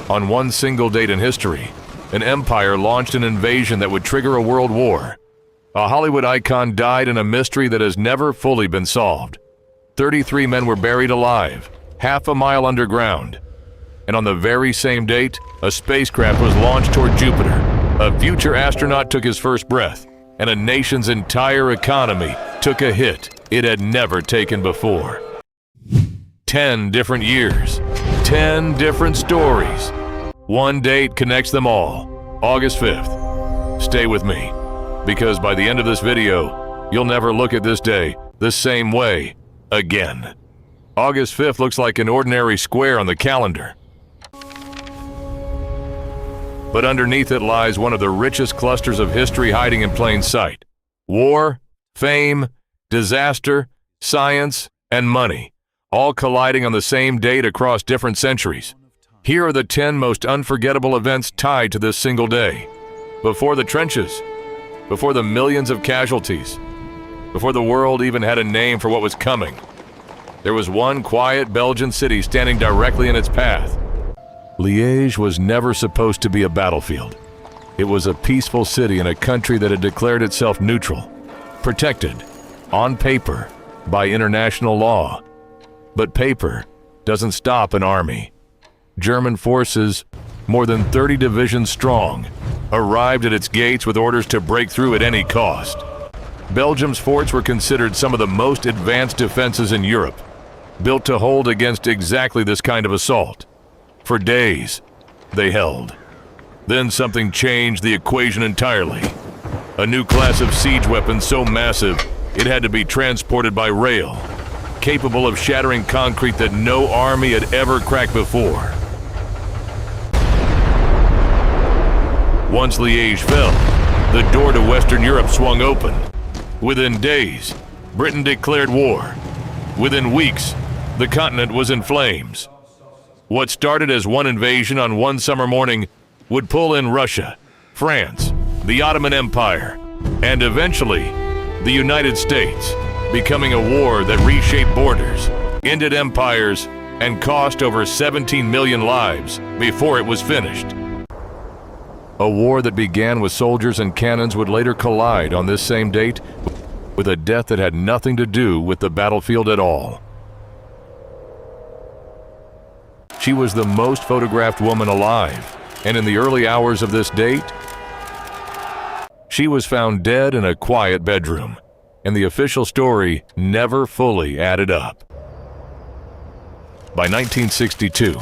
On one single date in history, an empire launched an invasion that would trigger a world war. A Hollywood icon died in a mystery that has never fully been solved. 33 men were buried alive, half a mile underground. And on the very same date, a spacecraft was launched toward Jupiter. A future astronaut took his first breath, and a nation's entire economy took a hit it had never taken before. 10 different years, 10 different stories. One date connects them all, August 5th. Stay with me, because by the end of this video, you'll never look at this day the same way again. August 5th looks like an ordinary square on the calendar. But underneath it lies one of the richest clusters of history hiding in plain sight. War, fame, disaster, science, and money, all colliding on the same date across different centuries. Here are the 10 most unforgettable events tied to this single day. Before the trenches, before the millions of casualties, before the world even had a name for what was coming, there was one quiet Belgian city standing directly in its path. Liège was never supposed to be a battlefield. It was a peaceful city in a country that had declared itself neutral, protected, on paper, by international law. But paper doesn't stop an army. German forces, more than 30 divisions strong, arrived at its gates with orders to break through at any cost. Belgium's forts were considered some of the most advanced defenses in Europe, built to hold against exactly this kind of assault. For days, they held. Then something changed the equation entirely. A new class of siege weapon so massive, it had to be transported by rail, capable of shattering concrete that no army had ever cracked before. Once Liège fell, the door to Western Europe swung open. Within days, Britain declared war. Within weeks, the continent was in flames. What started as one invasion on one summer morning would pull in Russia, France, the Ottoman Empire, and eventually, the United States, becoming a war that reshaped borders, ended empires, and cost over 17 million lives before it was finished. A war that began with soldiers and cannons would later collide on this same date with a death that had nothing to do with the battlefield at all. She was the most photographed woman alive, and in the early hours of this date, she was found dead in a quiet bedroom, and the official story never fully added up. By 1962,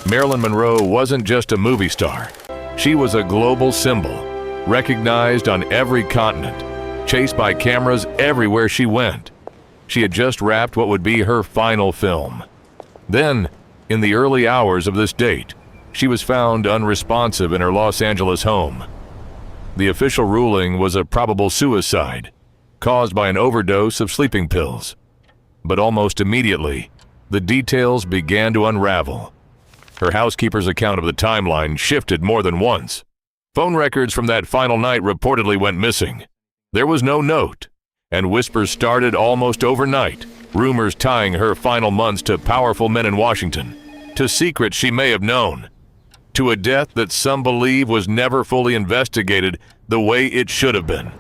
Marilyn Monroe wasn't just a movie star. She was a global symbol, recognized on every continent, chased by cameras everywhere she went. She had just wrapped what would be her final film. Then, in the early hours of this date, she was found unresponsive in her Los Angeles home. The official ruling was a probable suicide, caused by an overdose of sleeping pills. But almost immediately, the details began to unravel. Her housekeeper's account of the timeline shifted more than once. Phone records from that final night reportedly went missing. There was no note, and whispers started almost overnight, rumors tying her final months to powerful men in Washington, to secrets she may have known, to a death that some believe was never fully investigated the way it should have been.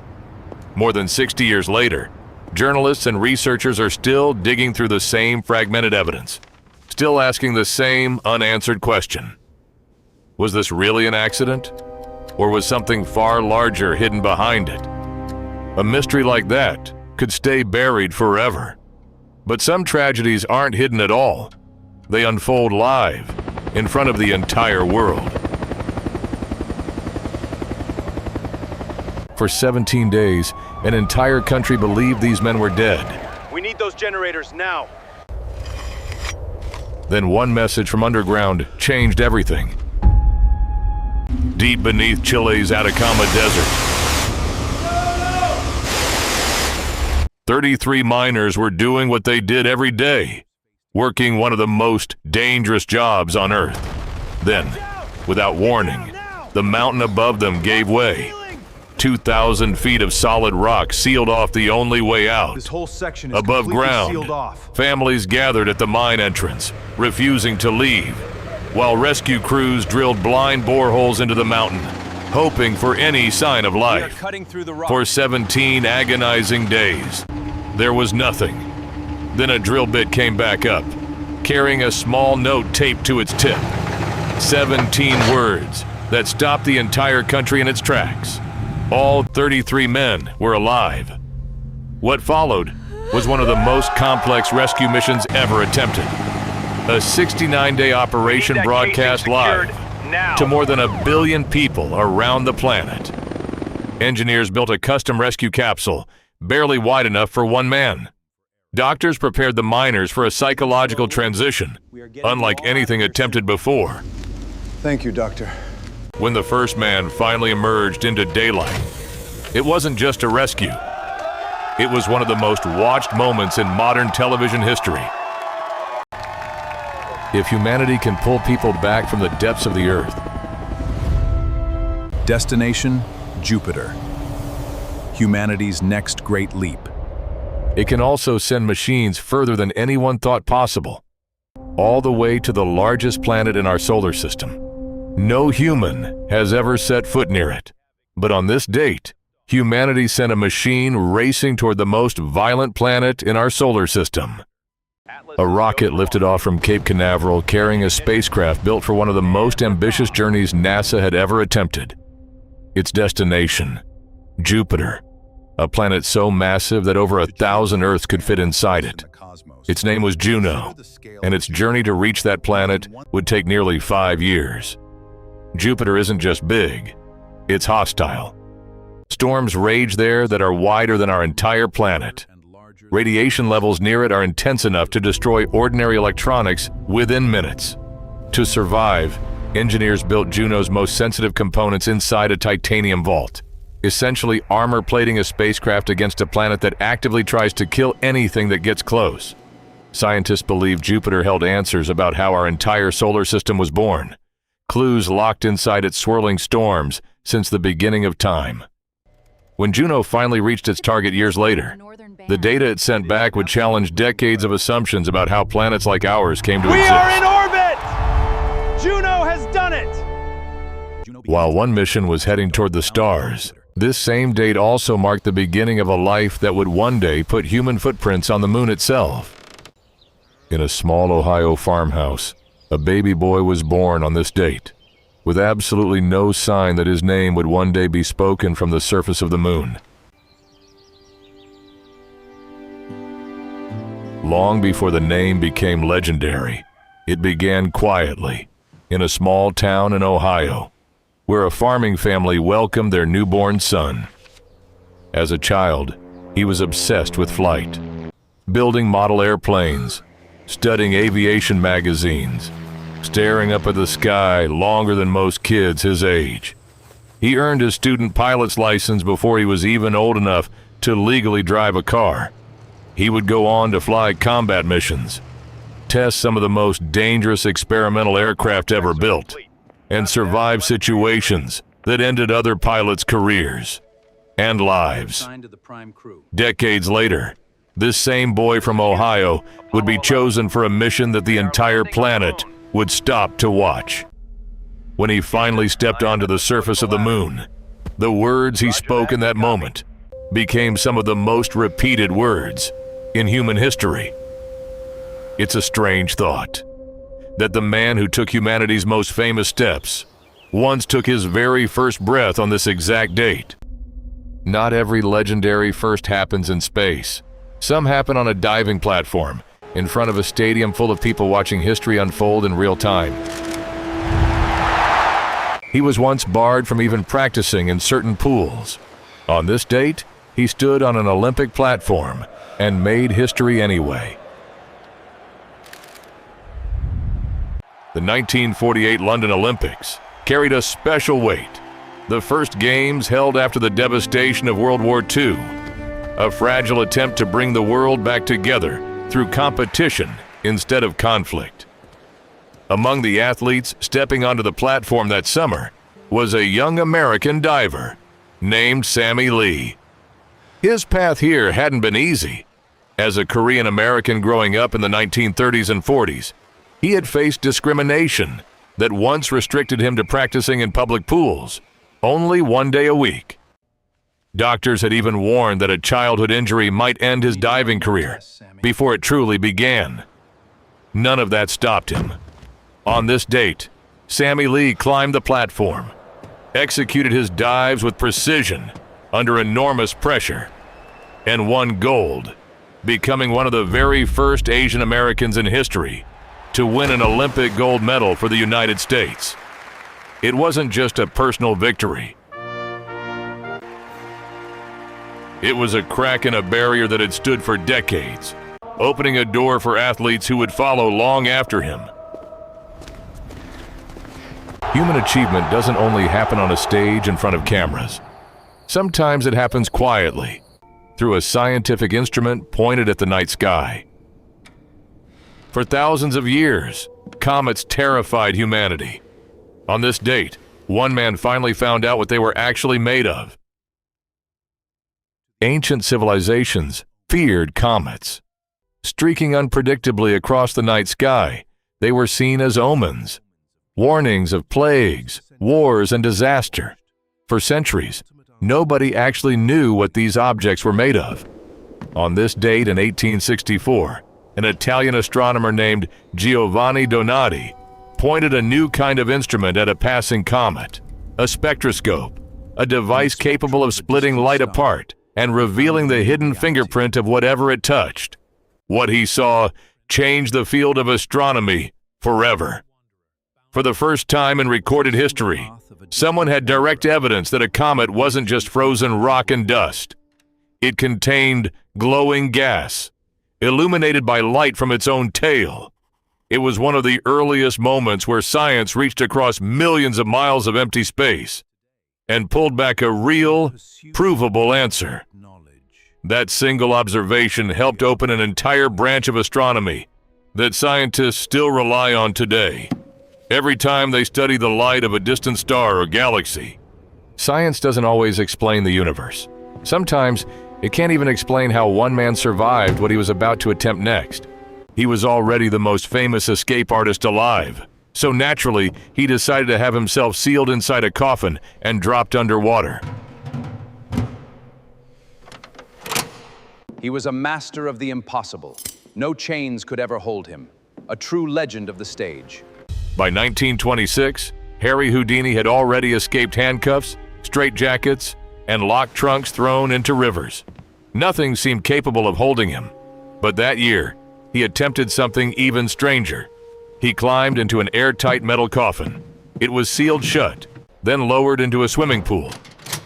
More than 60 years later, journalists and researchers are still digging through the same fragmented evidence, still asking the same unanswered question. Was this really an accident? Or was something far larger hidden behind it? A mystery like that could stay buried forever. But some tragedies aren't hidden at all. They unfold live, in front of the entire world. For 17 days, an entire country believed these men were dead. We need those generators now. Then one message from underground changed everything. Deep beneath Chile's Atacama Desert, 33 miners were doing what they did every day, working one of the most dangerous jobs on Earth. Then, without warning, the mountain above them gave way. 2,000 feet of solid rock sealed off the only way out. This whole section is above completely ground, sealed off. families gathered at the mine entrance, refusing to leave. while rescue crews drilled blind boreholes into the mountain, hoping for any sign of life. Cutting through the rock. For 17 agonizing days, there was nothing. Then a drill bit came back up, carrying a small note taped to its tip. 17 words that stopped the entire country in its tracks. All 33 men were alive. What followed was one of the most complex rescue missions ever attempted. A 69-day operation broadcast live to more than 1 billion people around the planet. Engineers built a custom rescue capsule, barely wide enough for one man. Doctors prepared the miners for a psychological transition, unlike anything attempted before. Thank you, Doctor. When the first man finally emerged into daylight, it wasn't just a rescue. It was one of the most watched moments in modern television history. If humanity can pull people back from the depths of the earth. Destination, Jupiter. Humanity's next great leap. It can also send machines further than anyone thought possible, all the way to the largest planet in our solar system. No human has ever set foot near it. But on this date, humanity sent a machine racing toward the most violent planet in our solar system. A rocket lifted off from Cape Canaveral carrying a spacecraft built for one of the most ambitious journeys NASA had ever attempted. Its destination, Jupiter, a planet so massive that over 1,000 Earths could fit inside it. Its name was Juno, and its journey to reach that planet would take nearly 5 years. Jupiter isn't just big, it's hostile. Storms rage there that are wider than our entire planet. Radiation levels near it are intense enough to destroy ordinary electronics within minutes. To survive, engineers built Juno's most sensitive components inside a titanium vault, essentially armor plating a spacecraft against a planet that actively tries to kill anything that gets close. Scientists believe Jupiter held answers about how our entire solar system was born, clues locked inside its swirling storms since the beginning of time. When Juno finally reached its target years later, the data it sent back would challenge decades of assumptions about how planets like ours came to exist. We are in orbit! Juno has done it! While one mission was heading toward the stars, this same date also marked the beginning of a life that would one day put human footprints on the moon itself. In a small Ohio farmhouse, a baby boy was born on this date, with absolutely no sign that his name would one day be spoken from the surface of the moon. Long before the name became legendary, it began quietly in a small town in Ohio, where a farming family welcomed their newborn son. As a child, he was obsessed with flight, building model airplanes, studying aviation magazines, staring up at the sky longer than most kids his age. He earned his student pilot's license before he was even old enough to legally drive a car. He would go on to fly combat missions, test some of the most dangerous experimental aircraft ever built, and survive situations that ended other pilots' careers and lives. Decades later, this same boy from Ohio would be chosen for a mission that the entire planet would stop to watch. When he finally stepped onto the surface of the moon, the words he spoke in that moment became some of the most repeated words in human history. It's a strange thought that the man who took humanity's most famous steps once took his very first breath on this exact date. Not every legendary first happens in space. Some happen on a diving platform in front of a stadium full of people watching history unfold in real time. He was once barred from even practicing in certain pools. On this date, he stood on an Olympic platform and made history anyway. The 1948 London Olympics carried a special weight. The first games held after the devastation of World War II, a fragile attempt to bring the world back together through competition instead of conflict. Among the athletes stepping onto the platform that summer was a young American diver named Sammy Lee. His path here hadn't been easy. As a Korean American growing up in the 1930s and 40s, he had faced discrimination that once restricted him to practicing in public pools, only 1 day a week. Doctors had even warned that a childhood injury might end his diving career before it truly began. None of that stopped him. On this date, Sammy Lee climbed the platform, executed his dives with precision under enormous pressure, and won gold, becoming one of the very first Asian Americans in history to win an Olympic gold medal for the United States. It wasn't just a personal victory. It was a crack in a barrier that had stood for decades, opening a door for athletes who would follow long after him. Human achievement doesn't only happen on a stage in front of cameras. Sometimes it happens quietly, through a scientific instrument pointed at the night sky. For thousands of years, comets terrified humanity. On this date, one man finally found out what they were actually made of. Ancient civilizations feared comets. Streaking unpredictably across the night sky, they were seen as omens, warnings of plagues, wars, and disaster. For centuries, nobody actually knew what these objects were made of. On this date in 1864, an Italian astronomer named Giovanni Donati pointed a new kind of instrument at a passing comet, a spectroscope, a device capable of splitting light apart and revealing the hidden fingerprint of whatever it touched. What he saw changed the field of astronomy forever. For the first time in recorded history, someone had direct evidence that a comet wasn't just frozen rock and dust. It contained glowing gas, illuminated by light from its own tail. It was one of the earliest moments where science reached across millions of miles of empty space and pulled back a real, provable answer. That single observation helped open an entire branch of astronomy that scientists still rely on today. Every time they study the light of a distant star or galaxy. Science doesn't always explain the universe. Sometimes it can't even explain how one man survived what he was about to attempt next. He was already the most famous escape artist alive, so naturally he decided to have himself sealed inside a coffin and dropped underwater. He was a master of the impossible. No chains could ever hold him. A true legend of the stage. By 1926, Harry Houdini had already escaped handcuffs, straitjackets, and locked trunks thrown into rivers. Nothing seemed capable of holding him. But that year, he attempted something even stranger. He climbed into an airtight metal coffin. It was sealed shut, then lowered into a swimming pool.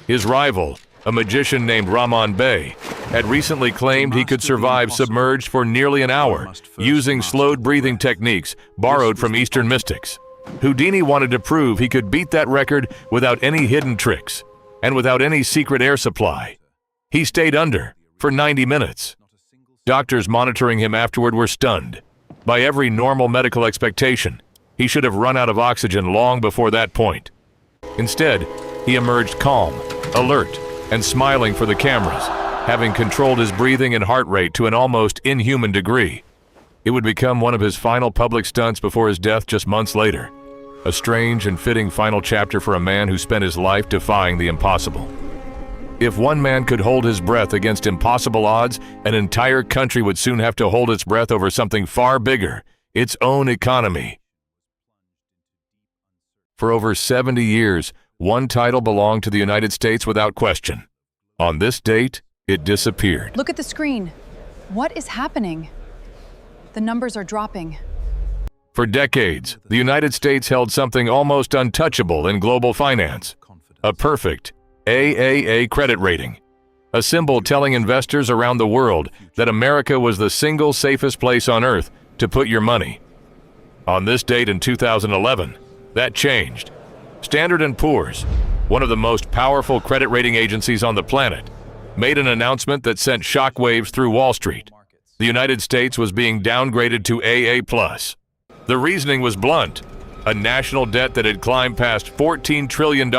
His rival, a magician named Rahman Bey, had recently claimed he could survive submerged for nearly an hour using slowed breathing techniques borrowed from Eastern mystics. Houdini wanted to prove he could beat that record without any hidden tricks and without any secret air supply. He stayed under for 90 minutes. Doctors monitoring him afterward were stunned. By every normal medical expectation, he should have run out of oxygen long before that point. Instead, he emerged calm, alert, and smiling for the cameras, having controlled his breathing and heart rate to an almost inhuman degree. It would become one of his final public stunts before his death just months later. A strange and fitting final chapter for a man who spent his life defying the impossible. If one man could hold his breath against impossible odds, an entire country would soon have to hold its breath over something far bigger, its own economy. For over 70 years, one title belonged to the United States without question. On this date, it disappeared. Look at the screen. What is happening? The numbers are dropping. For decades, the United States held something almost untouchable in global finance. A perfect AAA credit rating. A symbol telling investors around the world that America was the single safest place on earth to put your money. On this date in 2011, that changed. Standard & Poor's, one of the most powerful credit rating agencies on the planet, made an announcement that sent shockwaves through Wall Street. The United States was being downgraded to AA+. The reasoning was blunt. A national debt that had climbed past $14 trillion,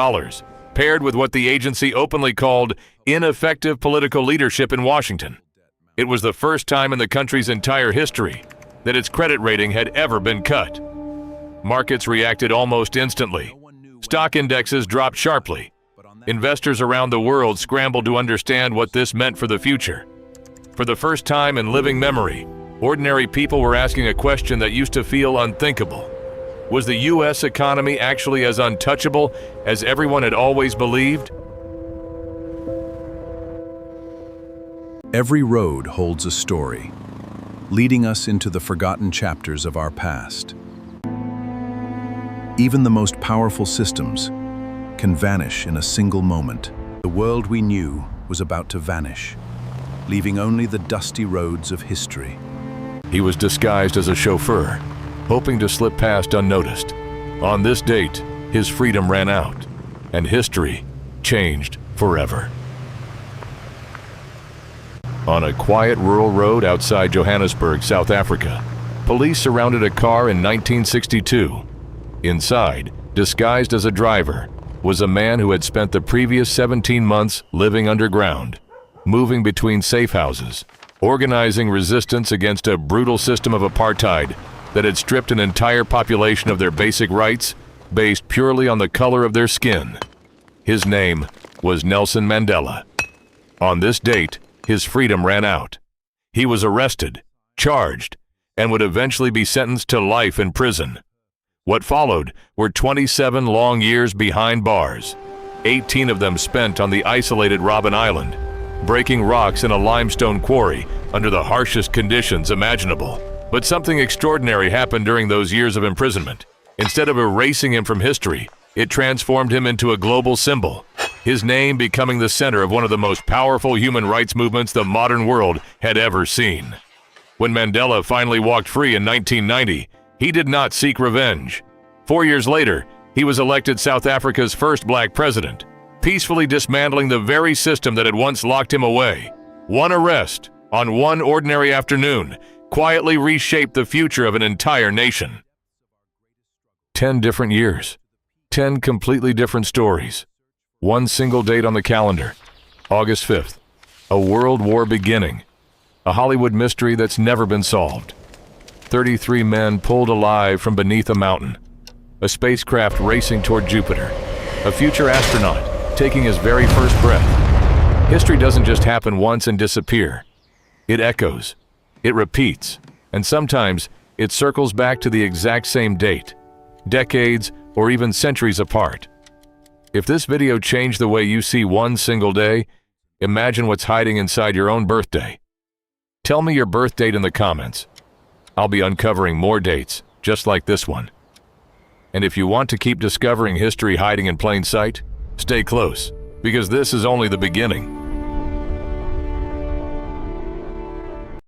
paired with what the agency openly called ineffective political leadership in Washington. It was the first time in the country's entire history that its credit rating had ever been cut. Markets reacted almost instantly. Stock indexes dropped sharply. Investors around the world scrambled to understand what this meant for the future. For the first time in living memory, ordinary people were asking a question that used to feel unthinkable. Was the U.S. economy actually as untouchable as everyone had always believed? Every road holds a story, leading us into the forgotten chapters of our past. Even the most powerful systems can vanish in a single moment. The world we knew was about to vanish, leaving only the dusty roads of history. He was disguised as a chauffeur, hoping to slip past unnoticed. On this date, his freedom ran out, and history changed forever. On a quiet rural road outside Johannesburg, South Africa, police surrounded a car in 1962. Inside, disguised as a driver, was a man who had spent the previous 17 months living underground, moving between safe houses, organizing resistance against a brutal system of apartheid that had stripped an entire population of their basic rights based purely on the color of their skin. His name was Nelson Mandela. On this date, his freedom ran out. He was arrested, charged, and would eventually be sentenced to life in prison. What followed were 27 long years behind bars, 18 of them spent on the isolated Robben Island, breaking rocks in a limestone quarry under the harshest conditions imaginable. But something extraordinary happened during those years of imprisonment. Instead of erasing him from history, it transformed him into a global symbol, his name becoming the center of one of the most powerful human rights movements the modern world had ever seen. When Mandela finally walked free in 1990, he did not seek revenge. 4 years later, he was elected South Africa's first black president, peacefully dismantling the very system that had once locked him away. One arrest, on one ordinary afternoon, quietly reshaped the future of an entire nation. 10 different years, 10 completely different stories. One single date on the calendar, August 5th, a world war beginning, a Hollywood mystery that's never been solved. 33 men pulled alive from beneath a mountain, a spacecraft racing toward Jupiter, a future astronaut taking his very first breath. History doesn't just happen once and disappear. It echoes, it repeats, and sometimes it circles back to the exact same date, decades or even centuries apart. If this video changed the way you see one single day, imagine what's hiding inside your own birthday. Tell me your birth date in the comments. I'll be uncovering more dates just like this one. And if you want to keep discovering history hiding in plain sight, stay close, because this is only the beginning.